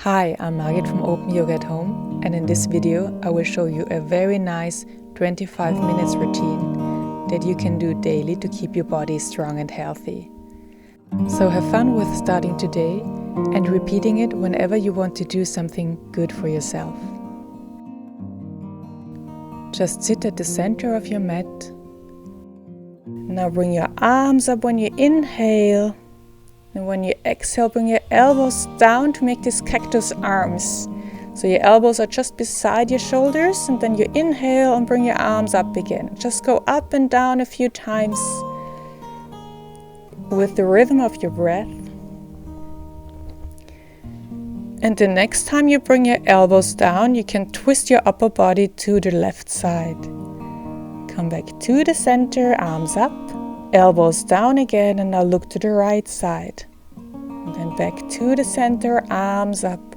Hi, I'm Margit from Open Yoga at Home, and in this video I will show you a very nice 25 minutes routine that you can do daily to keep your body strong and healthy. So have fun with starting today and repeating it whenever you want to do something good for yourself. Just sit at the center of your mat. Now bring your arms up when you inhale. And when you exhale, bring your elbows down to make these cactus arms. So your elbows are just beside your shoulders, and then you inhale and bring your arms up again. Just go up and down a few times with the rhythm of your breath. And the next time you bring your elbows down, you can twist your upper body to the left side. Come back to the center, arms up. Elbows down again, and now look to the right side. And then back to the center, arms up.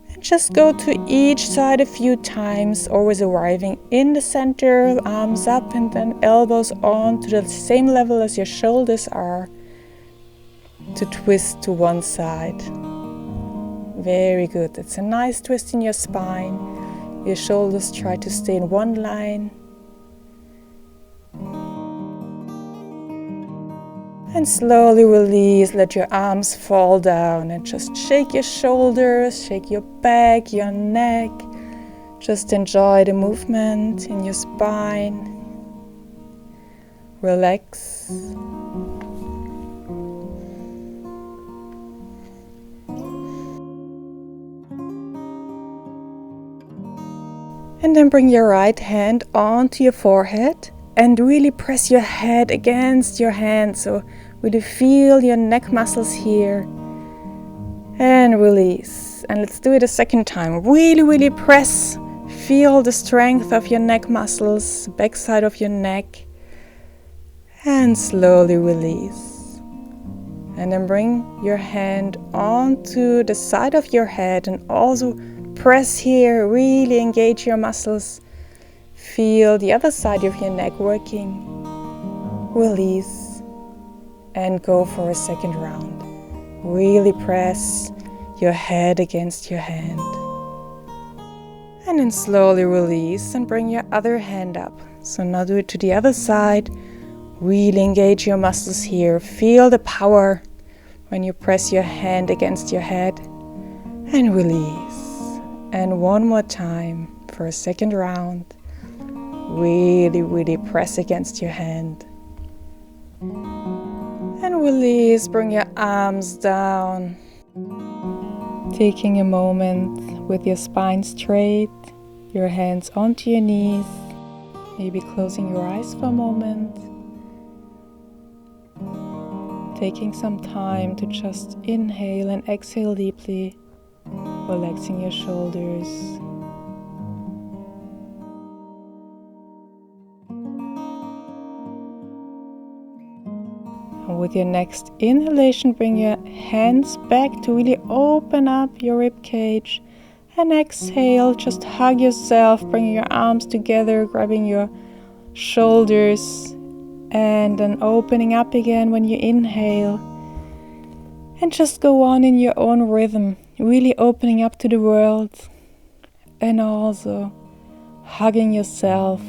And just go to each side a few times, always arriving in the center, arms up, and then elbows on to the same level as your shoulders are to twist to one side. Very good. It's a nice twist in your spine. Your shoulders try to stay in one line. And slowly release, let your arms fall down and just shake your shoulders, shake your back, your neck. Just enjoy the movement in your spine. Relax. And then bring your right hand onto your forehead and really press your head against your hand. So really feel your neck muscles here. And release. And let's do it a second time. Really press. Feel the strength of your neck muscles, back side of your neck. And slowly release. And then bring your hand onto the side of your head and also press here. Really engage your muscles. Feel the other side of your neck working. Release and go for a second round. Really press your head against your hand. And then slowly release and bring your other hand up. So now do it to the other side. Really engage your muscles here. Feel the power when you press your hand against your head. And release. And one more time for a second round. Really press against your hand. And release, bring your arms down. Taking a moment with your spine straight, your hands onto your knees, maybe closing your eyes for a moment. Taking some time to just inhale and exhale deeply, relaxing your shoulders. And with your next inhalation, bring your hands back to really open up your rib cage. And exhale, just hug yourself, bringing your arms together, grabbing your shoulders, and then opening up again when you inhale. And just go on in your own rhythm, really opening up to the world, and also hugging yourself,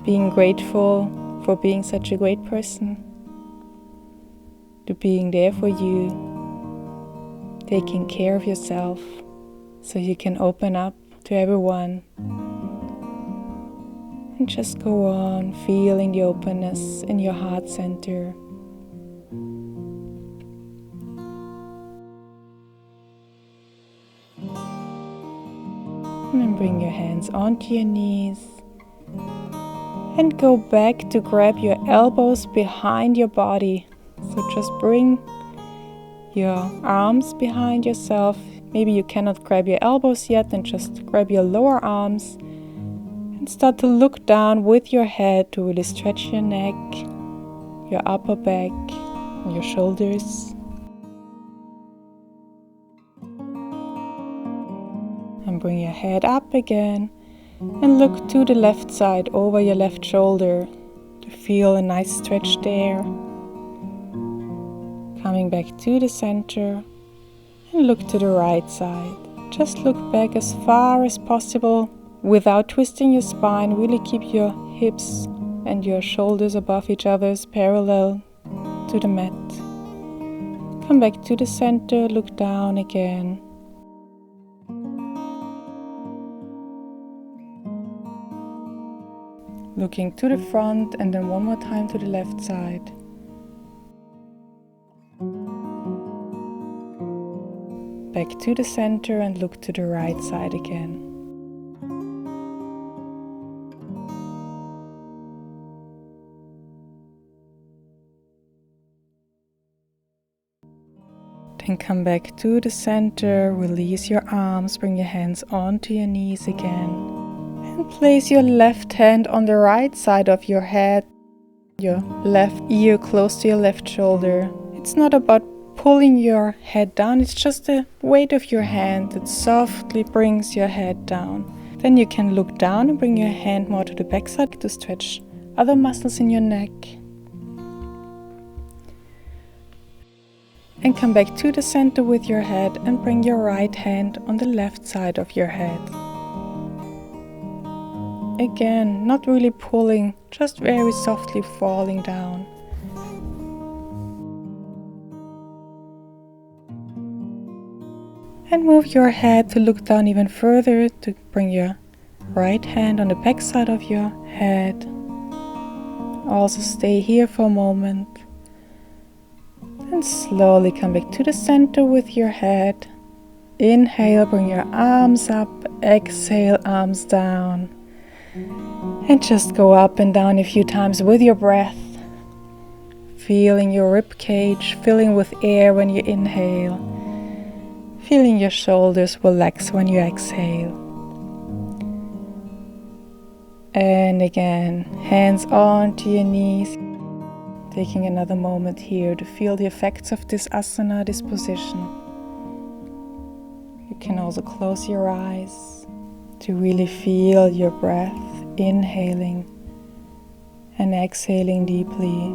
being grateful for being such a great person, to being there for you, taking care of yourself so you can open up to everyone. And just go on feeling the openness in your heart center. And then bring your hands onto your knees. And go back to grab your elbows behind your body. So just bring your arms behind yourself. Maybe you cannot grab your elbows yet, then just grab your lower arms and start to look down with your head to really stretch your neck, your upper back, and your shoulders. And bring your head up again. And look to the left side over your left shoulder to feel a nice stretch there. Coming back to the center, And look to the right side. Just look back as far as possible without twisting your spine. Really keep your hips and your shoulders above each other's parallel to the mat. Come back to the center, look down again. Looking to the front and then one more time to the left side. Back to the center and look to the right side again. Then come back to the center, release your arms, bring your hands onto your knees again. And place your left hand on the right side of your head, your left ear close to your left shoulder. It's not about pulling your head down, it's just the weight of your hand that softly brings your head down. Then you can look down and bring your hand more to the backside to stretch other muscles in your neck. And come back to the center with your head and bring your right hand on the left side of your head. Again, not really pulling, just very softly falling down. And move your head to look down even further, to bring your right hand on the back side of your head. Also stay here for a moment. And slowly come back to the center with your head. Inhale, bring your arms up. Exhale, arms down. And just go up and down a few times with your breath. Feeling your rib cage filling with air when you inhale. Feeling your shoulders relax when you exhale. And again, hands onto your knees. Taking another moment here to feel the effects of this asana, this position. You can also close your eyes to really feel your breath, inhaling and exhaling deeply.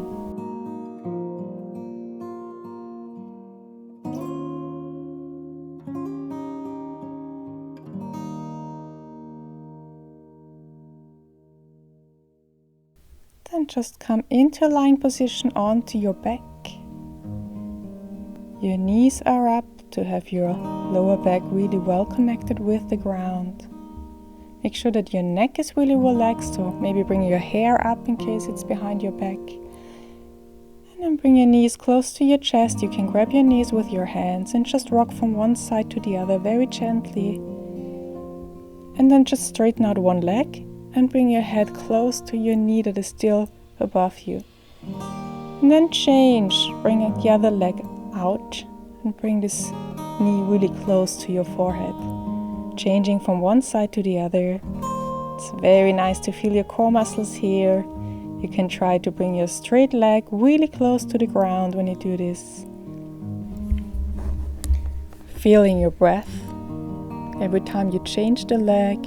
Then just come into lying position onto your back. Your knees are up to have your lower back really well connected with the ground. Make sure that your neck is really relaxed, so maybe bring your hair up in case it's behind your back. And then bring your knees close to your chest. You can grab your knees with your hands and just rock from one side to the other very gently. And then just straighten out one leg and bring your head close to your knee that is still above you. And then change, bring the other leg out and bring this knee really close to your forehead. Changing from one side to the other. It's very nice to feel your core muscles here. You can try to bring your straight leg really close to the ground when you do this. Feeling your breath every time you change the leg.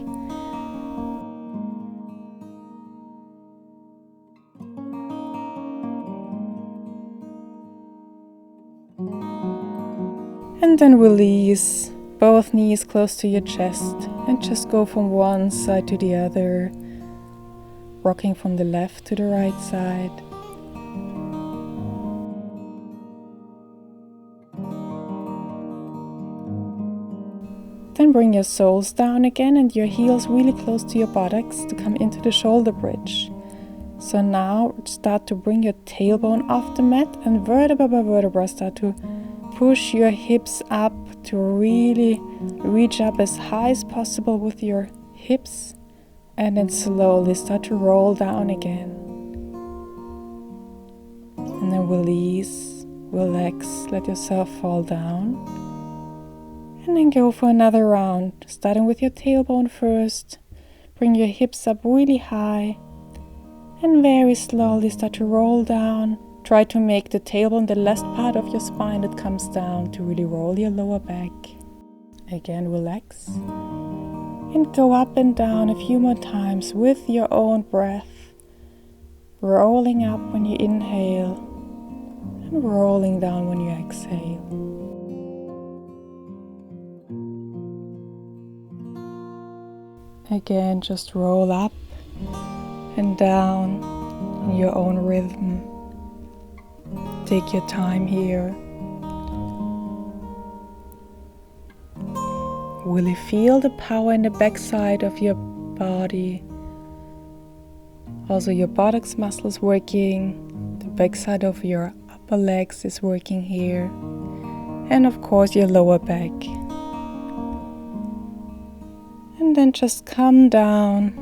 And then release both knees close to your chest and just go from one side to the other, rocking from the left to the right side. Then bring your soles down again and your heels really close to your buttocks to come into the shoulder bridge. So now start to bring your tailbone off the mat and vertebra by vertebra start to push your hips up to really reach up as high as possible with your hips, and then slowly start to roll down again. And then release, relax, let yourself fall down. And then go for another round, starting with your tailbone first. Bring your hips up really high and very slowly start to roll down. Try to make the tailbone the last part of your spine that comes down to really roll your lower back. Again, relax. And go up and down a few more times with your own breath. Rolling up when you inhale and rolling down when you exhale. Again, just roll up and down in your own rhythm. Take your time here. Really feel the power in the backside of your body. Also your buttocks muscles working. The backside of your upper legs is working here. And of course your lower back. And then just come down,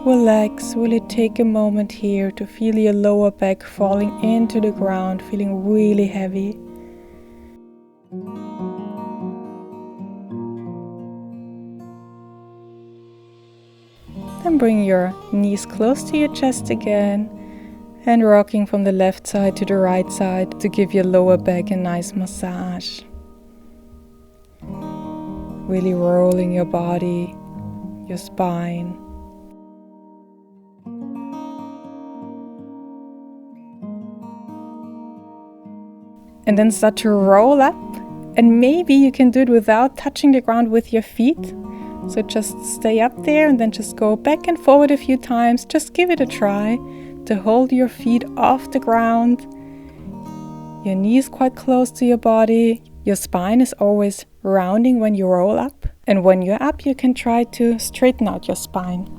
relax, really take a moment here to feel your lower back falling into the ground, feeling really heavy. Then bring your knees close to your chest again and rocking from the left side to the right side to give your lower back a nice massage. Really rolling your body, your spine. And then start to roll up, and maybe you can do it without touching the ground with your feet. So just stay up there and then just go back and forward a few times. Just give it a try to hold your feet off the ground. Your knees quite close to your body. Your spine is always rounding when you roll up. And when you're up, you can try to straighten out your spine.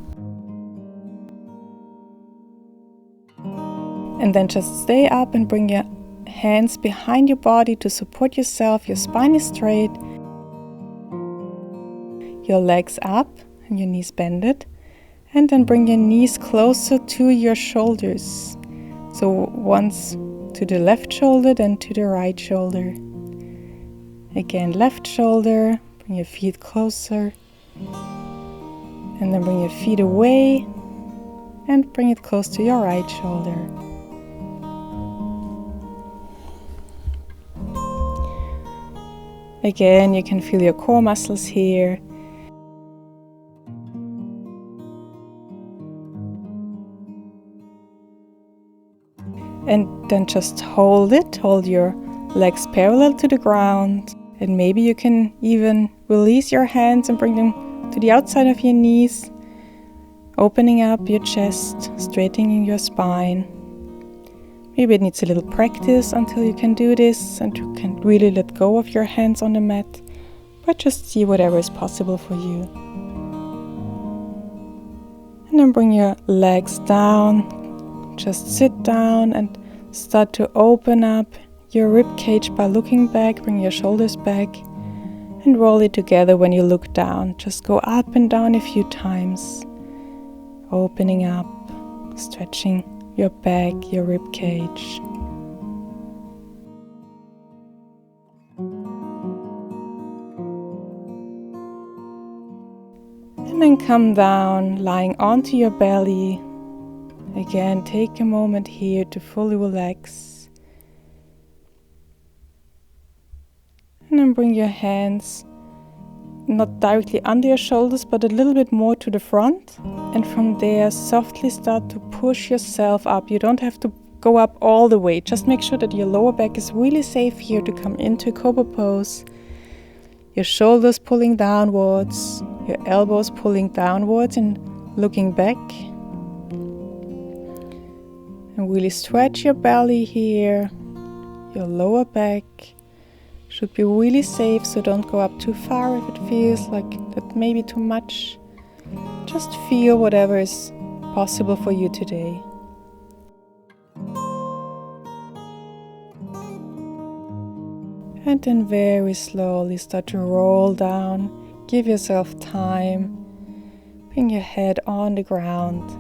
And then just stay up and bring your hands behind your body to support yourself. Your spine is straight. Your legs up and your knees bended. And then bring your knees closer to your shoulders. So once to the left shoulder, then to the right shoulder. Again, left shoulder. Bring your feet closer, and then bring your feet away and bring it close to your right shoulder. Again, you can feel your core muscles here. And then just hold your legs parallel to the ground. And maybe you can even release your hands and bring them to the outside of your knees, opening up your chest, straightening your spine. Maybe it needs a little practice until you can do this and you can really let go of your hands on the mat, but just see whatever is possible for you. And then bring your legs down, just sit down and start to open up your rib cage by looking back. Bring your shoulders back and roll it together when you look down. Just go up and down a few times, opening up, stretching your back, your rib cage. And then come down, lying onto your belly. Again, take a moment here to fully relax. And then bring your hands not directly under your shoulders, but a little bit more to the front. And from there, softly start to push yourself up. You don't have to go up all the way. Just make sure that your lower back is really safe here to come into Cobra pose. Your shoulders pulling downwards, your elbows pulling downwards and looking back. And really stretch your belly here, your lower back. Should be really safe, so don't go up too far if it feels like that may be too much. Just feel whatever is possible for you today. And then very slowly start to roll down. Give yourself time. Bring your head on the ground.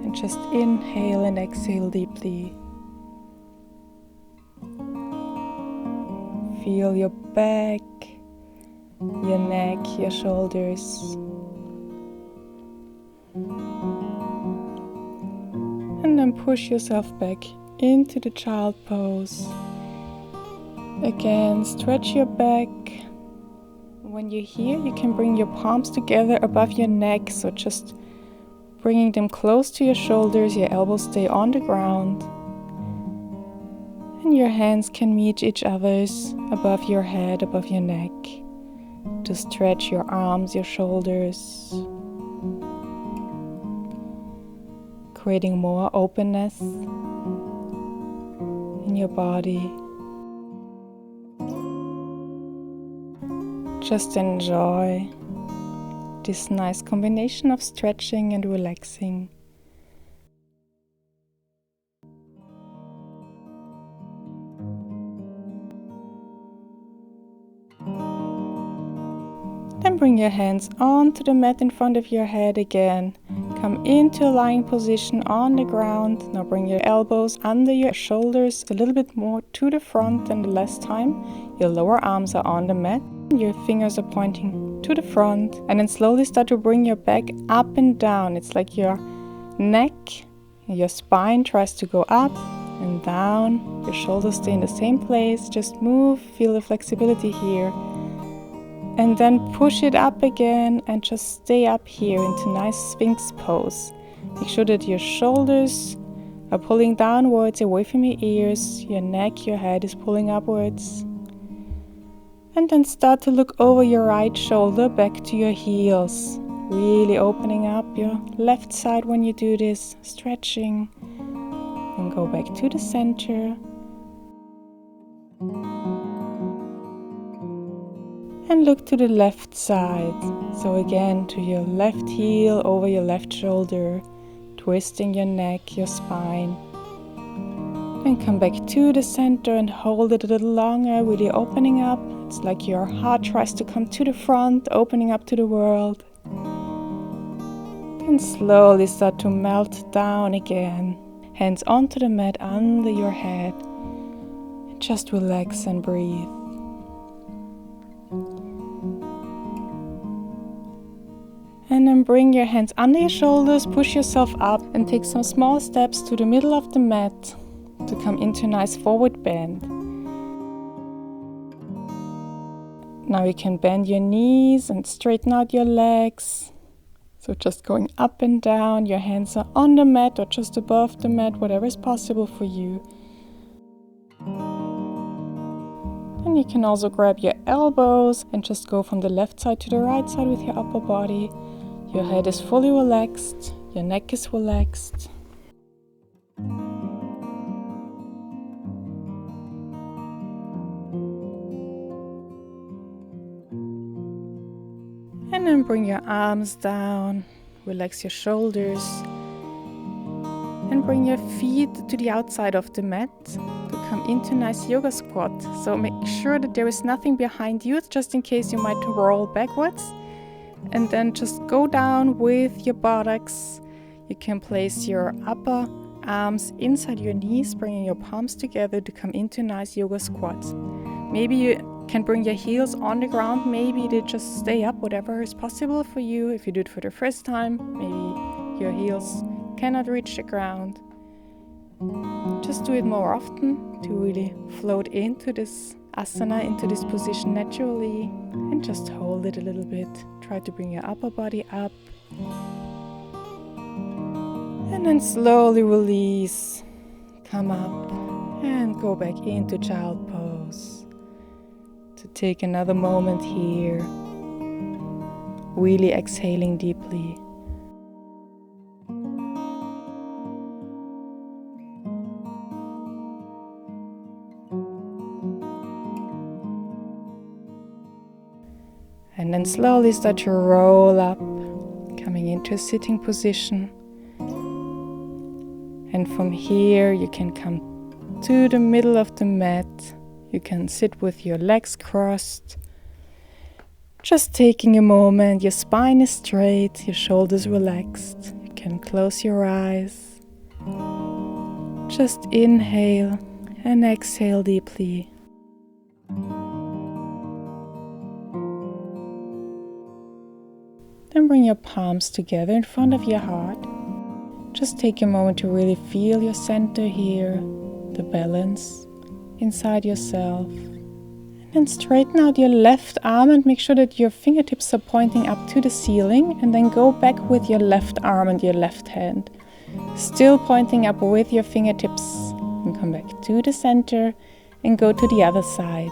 And just inhale and exhale deeply. Feel your back, your neck, your shoulders. And then push yourself back into the child pose. Again, stretch your back. When you're here, you can bring your palms together above your neck, so just bringing them close to your shoulders, your elbows stay on the ground. And your hands can meet each other's above your head, above your neck. to stretch your arms, your shoulders, creating more openness in your body. Just enjoy this nice combination of stretching and relaxing. Then bring your hands onto the mat in front of your head again. Come into a lying position on the ground. Now bring your elbows under your shoulders a little bit more to the front than the last time. Your lower arms are on the mat. Your fingers are pointing to the front. And then slowly start to bring your back up and down. It's like your neck, your spine tries to go up and down. Your shoulders stay in the same place. Just move, feel the flexibility here. And then push it up again and just stay up here into nice Sphinx pose. Make sure that your shoulders are pulling downwards away from your ears. Your neck, your head is pulling upwards. And then start to look over your right shoulder back to your heels. Really opening up your left side when you do this. Stretching. And go back to the center. And look to the left side. So again, to your left heel, over your left shoulder, twisting your neck, your spine. Then come back to the center and hold it a little longer, really opening up. It's like your heart tries to come to the front, opening up to the world. And slowly start to melt down again. Hands onto the mat under your head. And just relax and breathe. And then bring your hands under your shoulders, push yourself up and take some small steps to the middle of the mat to come into a nice forward bend. Now you can bend your knees and straighten out your legs. So just going up and down, your hands are on the mat or just above the mat, whatever is possible for you. And you can also grab your elbows and just go from the left side to the right side with your upper body. Your head is fully relaxed, your neck is relaxed. And then bring your arms down, relax your shoulders, and bring your feet to the outside of the mat to come into a nice yoga squat. So make sure that there is nothing behind you, just in case you might roll backwards. And then just go down with your buttocks. You can place your upper arms inside your knees, bringing your palms together to come into a nice yoga squat. Maybe you can bring your heels on the ground, maybe they just stay up, whatever is possible for you. If you do it for the first time, maybe your heels cannot reach the ground. Just do it more often to really float into this asana, into this position naturally, and just hold it a little bit. Try to bring your upper body up. And then slowly release. Come up and go back into child pose. To take another moment here. Really exhaling deeply. And then slowly start to roll up, coming into a sitting position. And from here you can come to the middle of the mat. You can sit with your legs crossed. Just taking a moment, your spine is straight, your shoulders relaxed. You can close your eyes. Just inhale and exhale deeply. Then bring your palms together in front of your heart. Just take a moment to really feel your center here, the balance inside yourself. And then straighten out your left arm and make sure that your fingertips are pointing up to the ceiling, and then go back with your left arm and your left hand. Still pointing up with your fingertips, and come back to the center and go to the other side.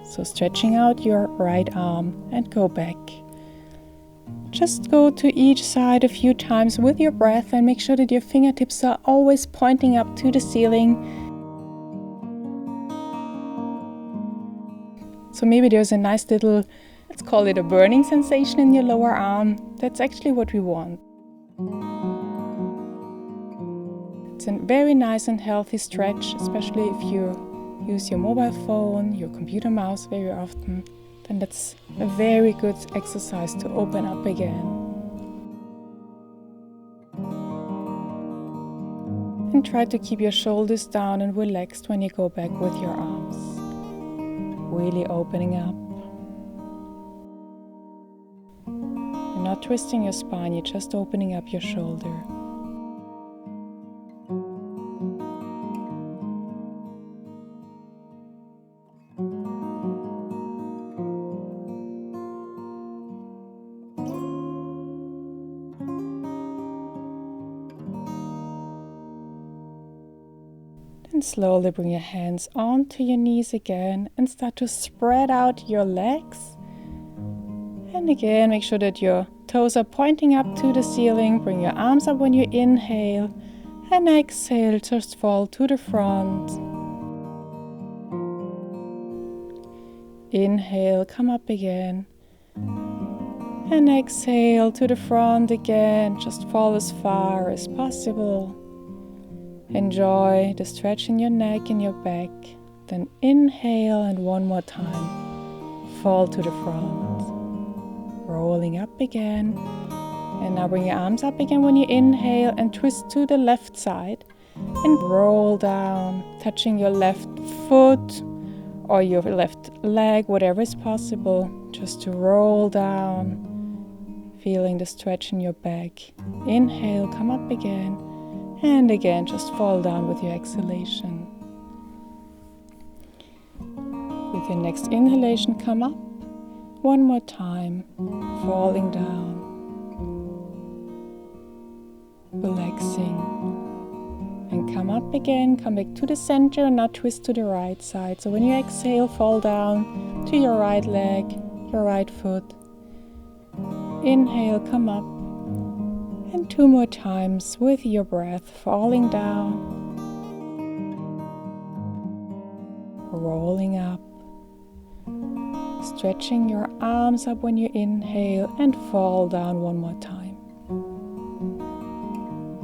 So stretching out your right arm and go back. Just go to each side a few times with your breath and make sure that your fingertips are always pointing up to the ceiling. So maybe there's a nice little, let's call it a burning sensation in your lower arm. That's actually what we want. It's a very nice and healthy stretch, especially if you use your mobile phone, your computer mouse very often. Then that's a very good exercise to open up again. And try to keep your shoulders down and relaxed when you go back with your arms. Really opening up. You're not twisting your spine, you're just opening up your shoulder. And slowly bring your hands onto your knees again and start to spread out your legs. And again, make sure that your toes are pointing up to the ceiling. Bring your arms up when you inhale, and exhale, just fall to the front. Inhale, come up again. And exhale to the front again, just fall as far as possible. Enjoy the stretch in your neck and your back. Then inhale, and one more time, fall to the front. Rolling up again. And now bring your arms up again when you inhale and twist to the left side. And roll down, touching your left foot or your left leg, whatever is possible. Just to roll down, feeling the stretch in your back. Inhale, come up again. And again, just fall down with your exhalation. With your next inhalation, come up. One more time, falling down. Relaxing. And come up again, come back to the center and now twist to the right side. So when you exhale, fall down to your right leg, your right foot. Inhale, come up. And two more times with your breath, falling down, rolling up, stretching your arms up when you inhale and fall down one more time.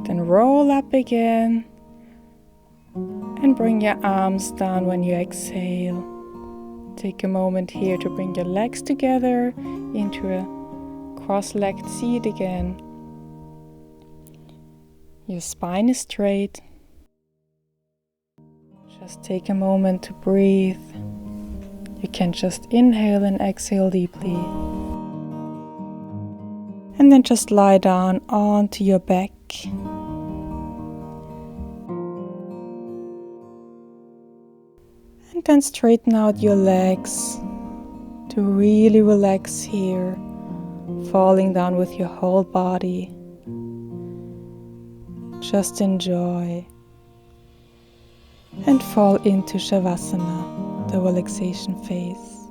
Then roll up again and bring your arms down when you exhale. Take a moment here to bring your legs together into a cross-legged seat again. Your spine is straight. Just take a moment to breathe. You can just inhale and exhale deeply. And then just lie down onto your back. And then straighten out your legs to really relax here, falling down with your whole body. Just enjoy and fall into Shavasana, the relaxation phase.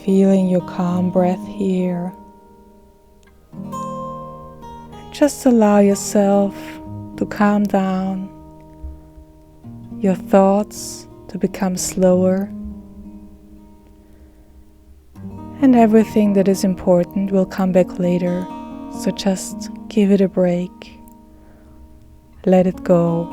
Feeling your calm breath here. And just allow yourself to calm down, your thoughts to become slower, and everything that is important will come back later. So just give it a break. Let it go.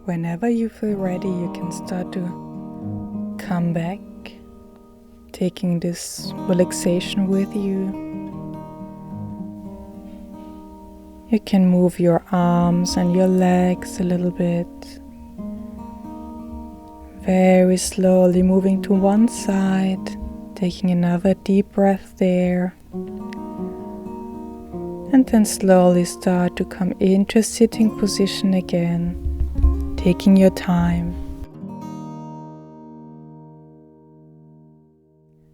Whenever you feel ready, you can start to come back, taking this relaxation with you. You can move your arms and your legs a little bit. Very slowly moving to one side, taking another deep breath there. And then slowly start to come into a sitting position again, taking your time.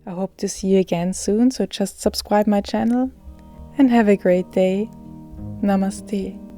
I hope to see you again soon, so just subscribe my channel and have a great day. Namaste.